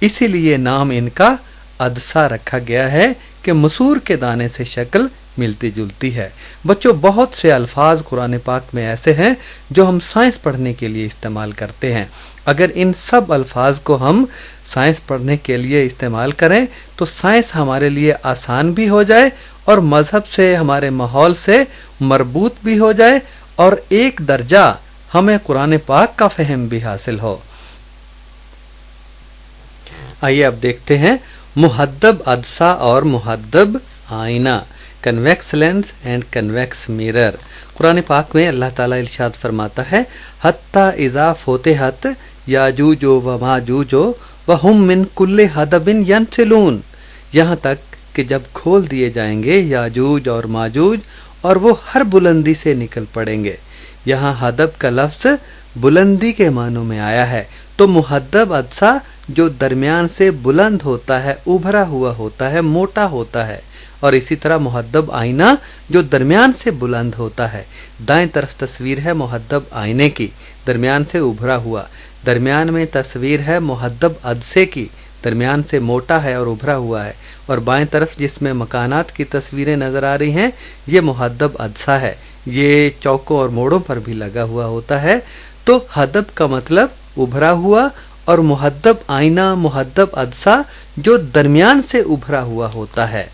اسی لیے نام ان کا عدسہ رکھا گیا ہے کہ مسور کے دانے سے شکل ملتی جلتی ہے۔ بچوں بہت سے الفاظ قرآن پاک میں ایسے ہیں جو ہم سائنس پڑھنے کے لیے استعمال کرتے ہیں۔ اگر ان سب الفاظ کو ہم سائنس پڑھنے کے لیے استعمال کریں تو سائنس ہمارے لیے آسان بھی ہو جائے اور مذہب سے ہمارے ماحول سے مربوط بھی ہو جائے اور ایک درجہ ہمیں قرآن پاک کا فہم بھی حاصل ہو۔ آئیے اب دیکھتے ہیں محدب عدسہ اور محدب آئینہ، convex lens and convex mirror. قرآن پاک میں اللہ تعالیٰ ارشاد فرماتا ہے حتی اذا فتحت یاجوج و ماجوج وہم من کل حدب ینسلون، یہاں تک کہ جب کھول دیے جائیں گے یاجوج اور ماجوج اور وہ ہر بلندی سے نکل پڑیں گے۔ یہاں حدب کا لفظ بلندی کے معنوں میں آیا ہے، تو محدب عدسہ جو درمیان سے بلند ہوتا ہے، ابھرا ہوا ہوتا ہے، موٹا ہوتا ہے، اور اسی طرح محدب آئینہ جو درمیان سے بلند ہوتا ہے۔ دائیں طرف تصویر ہے محدب آئینے کی، درمیان سے ابھرا ہوا، درمیان میں تصویر ہے محدب عدسے کی، درمیان سے موٹا ہے اور ابھرا ہوا ہے، اور بائیں طرف جس میں مکانات کی تصویریں نظر آ رہی ہیں یہ محدب عدسہ ہے، یہ چوکوں اور موڑوں پر بھی لگا ہوا ہوتا ہے۔ تو حدب کا مطلب ابھرا ہوا، اور محدب آئینہ محدب عدسہ جو درمیان سے ابھرا ہوا ہوتا ہے۔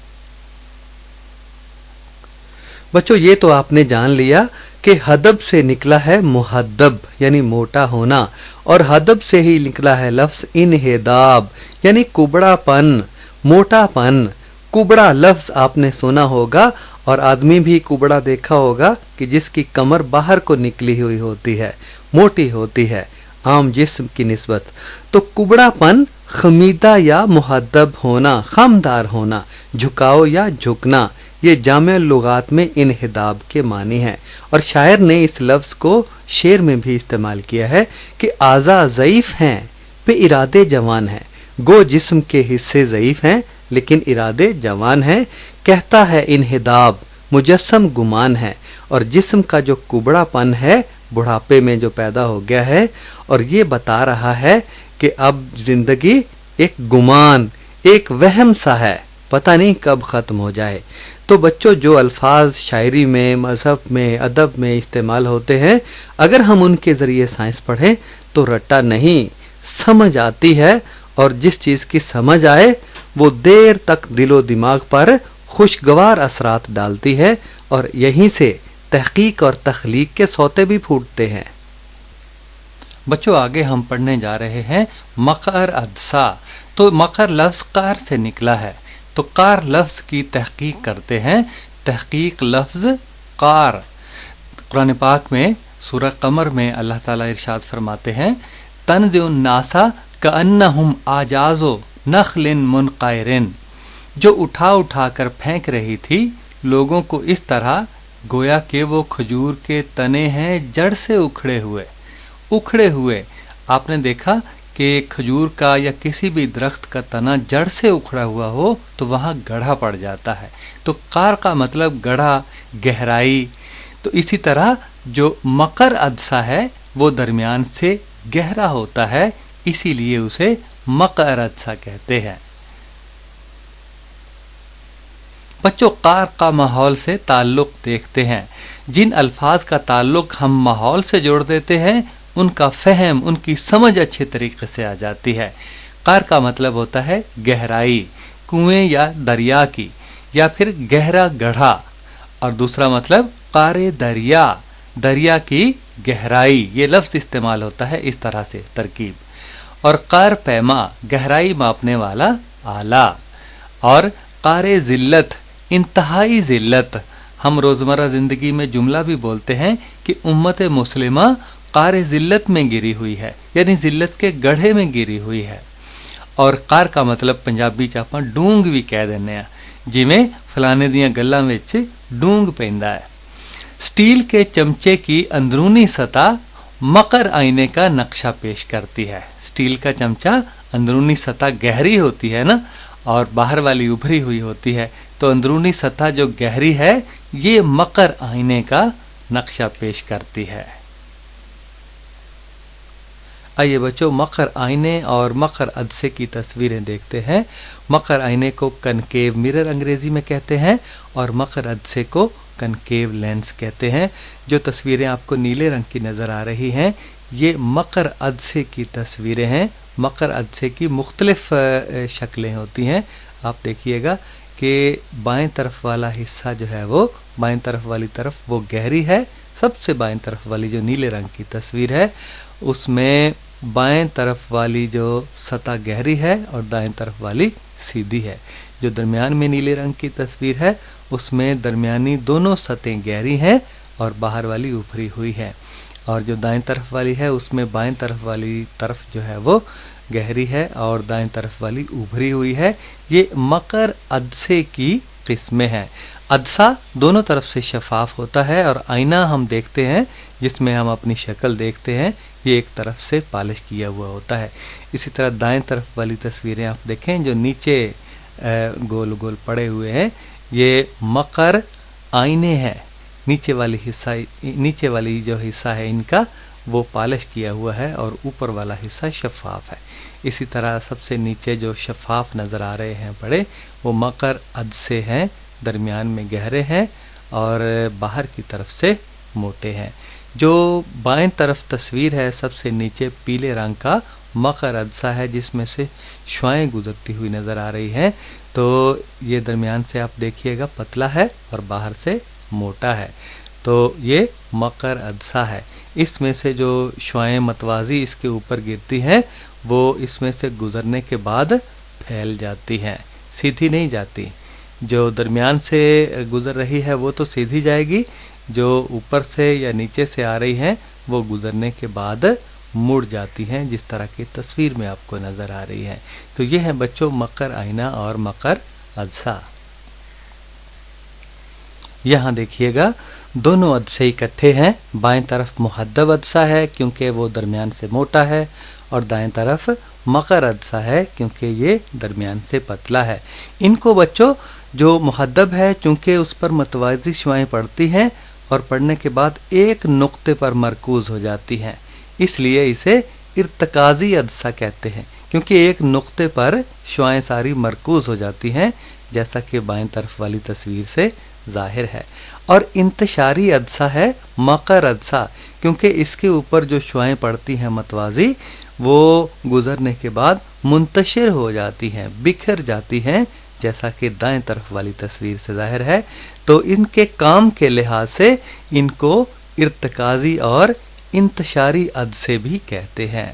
بچوں یہ تو آپ نے جان لیا کہ حدب سے نکلا ہے محدب یعنی موٹا ہونا، اور حدب سے ہی نکلا ہے لفظ انحداب یعنی کبڑا پن، موٹا پن۔ کبڑا لفظ آپ نے سنا ہوگا، اور آدمی بھی کبڑا دیکھا ہوگا کہ جس کی کمر باہر کو نکلی ہوئی ہوتی ہے، موٹی ہوتی ہے عام جسم کی نسبت۔ تو کبڑا پن خمیدہ یا محدب ہونا، خمدار ہونا، جھکاؤ یا جھکنا، یہ جامع لغات میں انحداب کے معنی ہے۔ اور شاعر نے اس لفظ کو شعر میں بھی استعمال کیا ہے کہ اعضاء ضعیف ہیں پہ ارادے جوان ہیں، گو جسم کے حصے ضعیف ہیں لیکن ارادے جوان ہیں۔ کہتا ہے انحداب مجسم گمان ہے، اور جسم کا جو کبڑا پن ہے بڑھاپے میں جو پیدا ہو گیا ہے، اور یہ بتا رہا ہے کہ اب زندگی ایک گمان، ایک وہم سا ہے، پتہ نہیں کب ختم ہو جائے۔ تو بچوں جو الفاظ شاعری میں، مذہب میں، ادب میں استعمال ہوتے ہیں، اگر ہم ان کے ذریعے سائنس پڑھیں تو رٹا نہیں، سمجھ آتی ہے، اور جس چیز کی سمجھ آئے وہ دیر تک دل و دماغ پر خوشگوار اثرات ڈالتی ہے، اور یہیں سے تحقیق اور تخلیق کے سوتے بھی پھوٹتے ہیں۔ بچوں آگے ہم پڑھنے جا رہے ہیں مقر عدسہ۔ تو مقر لفظ قار سے نکلا ہے، تو قار لفظ کی تحقیق کرتے ہیں۔ تحقیق لفظ قار، قرآن پاک میں سورہ قمر میں اللہ تعالیٰ ارشاد فرماتے ہیں تنزع الناس کأنہم اعجاز نخل منقعر، جو اٹھا اٹھا کر پھینک رہی تھی لوگوں کو اس طرح گویا کہ وہ کھجور کے تنے ہیں جڑ سے اکھڑے ہوئے۔ آپ نے دیکھا کہ کھجور کا یا کسی بھی درخت کا تنا جڑ سے اکھڑا ہوا ہو تو وہاں گڑھا پڑ جاتا ہے، تو قار کا مطلب گڑھا، گہرائی۔ تو اسی طرح جو مقر عدسہ ہے وہ درمیان سے گہرا ہوتا ہے، اسی لیے اسے مقر عدسہ کہتے ہیں۔ بچوں قار کا ماحول سے تعلق دیکھتے ہیں۔ جن الفاظ کا تعلق ہم ماحول سے جوڑ دیتے ہیں ان کا فہم، ان کی سمجھ اچھے طریقے سے آ جاتی ہے۔ قار کا مطلب ہوتا ہے گہرائی، کنویں یا دریا کی، یا پھر گہرا گڑھا، اور دوسرا مطلب قار دریا، دریا کی گہرائی، یہ لفظ استعمال ہوتا ہے اس طرح سے ترکیب۔ اور قار پیما، گہرائی ماپنے والا آلہ، اور قار ذلت، انتہائی ذلت۔ ہم روزمرہ زندگی میں جملہ بھی بولتے ہیں کہ امت مسلمہ قار ذلت میں گری ہوئی ہے، یعنی ذلت کے گڑھے میں گری ہوئی ہے۔ اور قار کا مطلب پنجابی چ آپ ڈونگ بھی کہہ دینے ہیں، جویں فلانے دیاں گلاں وچ ڈونگ پیندا ہے۔ سٹیل کے چمچے کی اندرونی سطح مقر آئینے کا نقشہ پیش کرتی ہے۔ سٹیل کا چمچہ اندرونی سطح گہری ہوتی ہے نا، اور باہر والی ابھری ہوئی ہوتی ہے، تو اندرونی سطح جو گہری ہے یہ مقر آئینے کا نقشہ پیش کرتی ہے۔ آئیے بچوں مقر آئینے اور مقر عدسے کی تصویریں دیکھتے ہیں۔ مقر آئینے کو کنکیو مرر انگریزی میں کہتے ہیں اور مقر عدسے کو کنکیو لینس کہتے ہیں۔ جو تصویریں آپ کو نیلے رنگ کی نظر آ رہی ہیں یہ مقر عدسے کی تصویریں ہیں۔ مقر عدسے کی مختلف شکلیں ہوتی ہیں۔ آپ دیکھیے گا کہ بائیں طرف والا حصہ جو ہے وہ بائیں طرف والی طرف وہ گہری ہے، سب سے بائیں طرف والی جو نیلے رنگ کی تصویر ہے اس میں بائیں طرف والی جو سطح گہری ہے اور دائیں طرف والی سیدھی ہے۔ جو درمیان میں نیلے رنگ کی تصویر ہے اس میں درمیانی دونوں سطحیں گہری ہیں اور باہر والی ابھری ہوئی ہے، اور جو دائیں طرف والی ہے اس میں بائیں طرف والی طرف جو ہے وہ گہری ہے اور دائیں طرف والی ابھری ہوئی ہے۔ یہ مقر عدسے کی قسمیں ہیں۔ عدسہ دونوں طرف سے شفاف ہوتا ہے اور آئینہ ہم دیکھتے ہیں جس میں ہم اپنی شکل دیکھتے ہیں یہ ایک طرف سے پالش کیا ہوا ہوتا ہے۔ اسی طرح دائیں طرف والی تصویریں آپ دیکھیں جو نیچے گول گول پڑے ہوئے ہیں یہ مقر آئینے ہیں۔ نیچے والی جو حصہ ہے ان کا وہ پالش کیا ہوا ہے اور اوپر والا حصہ شفاف ہے۔ اسی طرح سب سے نیچے جو شفاف نظر آ رہے ہیں بڑے وہ مقر عدسے ہیں، درمیان میں گہرے ہیں اور باہر کی طرف سے موٹے ہیں۔ جو بائیں طرف تصویر ہے سب سے نیچے پیلے رنگ کا مقر عدسہ ہے جس میں سے شعاعیں گزرتی ہوئی نظر آ رہی ہیں، تو یہ درمیان سے آپ دیکھیے گا پتلا ہے اور باہر سے موٹا ہے، تو یہ مقر عدسہ ہے۔ اس میں سے جو شعاعیں متوازی اس کے اوپر گرتی ہیں وہ اس میں سے گزرنے کے بعد پھیل جاتی ہیں، سیدھی نہیں جاتی۔ جو درمیان سے گزر رہی ہے وہ تو سیدھی جائے گی، جو اوپر سے یا نیچے سے آ رہی ہیں وہ گزرنے کے بعد مڑ جاتی ہیں، جس طرح کی تصویر میں آپ کو نظر آ رہی ہے۔ تو یہ ہے بچوں مقر آئینہ اور مقر عدسہ۔ یہاں دیکھیے گا دونوں عدسے اکٹھے ہیں، بائیں طرف محدب عدسہ ہے کیونکہ وہ درمیان سے موٹا ہے اور دائیں طرف مقر عدسہ ہے کیونکہ یہ درمیان سے پتلا ہے۔ ان کو بچوں جو محدب ہے چونکہ اس پر متوازی شعاعیں پڑتی ہیں اور پڑنے کے بعد ایک نقطے پر مرکوز ہو جاتی ہیں، اس لیے اسے ارتکازی عدسہ کہتے ہیں، کیونکہ ایک نقطے پر شعاعیں ساری مرکوز ہو جاتی ہیں جیسا کہ بائیں طرف والی تصویر سے ظاہر ہے۔ اور انتشاری عدسہ ہے مقر عدسہ، کیونکہ اس کے اوپر جو شعاعیں پڑتی ہیں متوازی وہ گزرنے کے بعد منتشر ہو جاتی ہیں، بکھر جاتی ہیں جیسا کہ دائیں طرف والی تصویر سے ظاہر ہے، تو ان کے کام کے لحاظ سے ان کو ارتکازی اور انتشاری عدسے بھی کہتے ہیں۔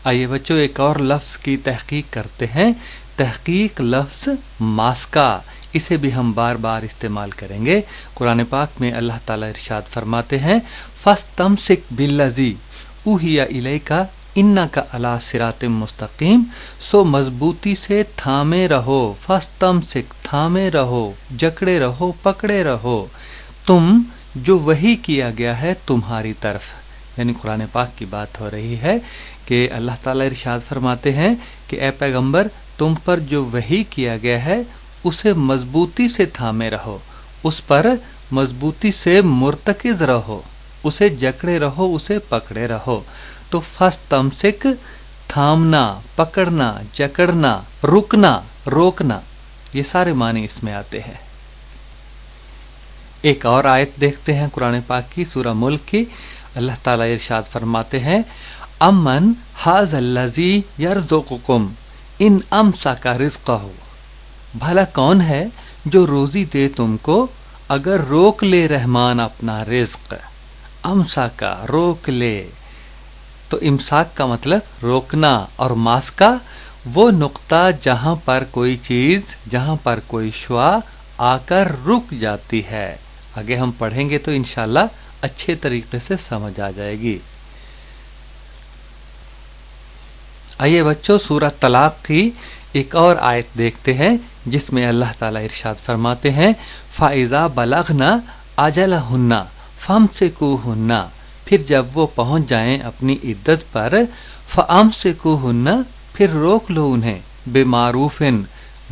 آئیے بچوں ایک اور لفظ کی تحقیق کرتے ہیں۔ تحقیق لفظ ماسکا، اسے بھی ہم بار بار استعمال کریں گے۔ قرآن پاک میں اللہ تعالیٰ ارشاد فرماتے ہیں فَاسْتَمْسِكْ بِالَّذِي أُوحِيَ إِلَيْكَ إِنَّكَ عَلَىٰ صِرَاطٍ مُسْتَقِيمٍ، سو مضبوطی سے تھامے رہو، فَاسْتَمْسِكْ تھامے رہو، جکڑے رہو، پکڑے رہو، تم جو وحی کیا گیا ہے تمہاری طرف۔ یعنی قرآن پاک کی بات ہو رہی ہے کہ اللہ تعالیٰ ارشاد فرماتے ہیں کہ اے پیغمبر تم پر جو وحی کیا گیا ہے اسے مضبوطی سے تھامے رہو، اس پر مضبوطی سے مرتکز رہو، اسے جکڑے رہو، اسے پکڑے رہو۔ تو فَاسْتَمْسِكْ تھامنا، پکڑنا، جکڑنا، رکنا، روکنا، یہ سارے معنی اس میں آتے ہیں۔ ایک اور آیت دیکھتے ہیں قرآن پاک کی سورہ ملک کی۔ اللہ تعالیٰ ارشاد فرماتے ہیں امن ھذا الذی یرزقکم ان امسک رزقہ، بھلا کون ہے جو روزی دے تم کو اگر روک لے رحمان اپنا رزق۔ امسکا روک لے، تو امساک کا مطلب روکنا، اور ماسکا وہ نقطہ جہاں پر کوئی چیز، جہاں پر کوئی شعاع آ کر رک جاتی ہے۔ آگے ہم پڑھیں گے تو انشاءاللہ اچھے طریقے سے سمجھ آ جائے گی۔ آئیے بچوں سورہ طلاق کی ایک اور آیت دیکھتے ہیں جس میں اللہ تعالیٰ ارشاد فرماتے ہیں فَإِذَا بَلَغْنَا أَجَلَهُنَّ فَامْسِكُوهُنَّ، پھر جب وہ پہنچ جائیں اپنی عدت پر، فَأَمْسِكُوهُنَّ پھر روک لو انہیں، بِمَعْرُوفٍ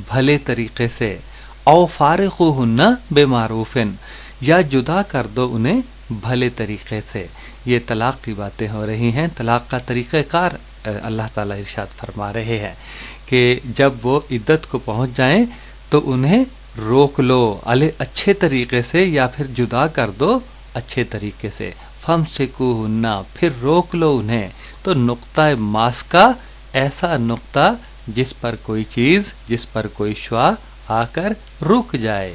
بھلے طریقے سے، او فارقوهن بمعروف، یا جدا کر دو انہیں بھلے طریقے سے۔ یہ طلاق کی باتیں ہو رہی ہیں. طلاق کا طریقہ کار اللہ تعالیٰ ارشاد فرما رہے ہیں کہ جب وہ عدت کو پہنچ جائیں تو انہیں روک لو اچھے طریقے سے، یا پھر جدا کر دو اچھے طریقے سے. فَامْسِكُوهُنَّ، پھر روک لو انہیں. تو نقطہ ماس کا ایسا نقطہ جس پر کوئی چیز، جس پر کوئی شعاع آ کر رک جائے.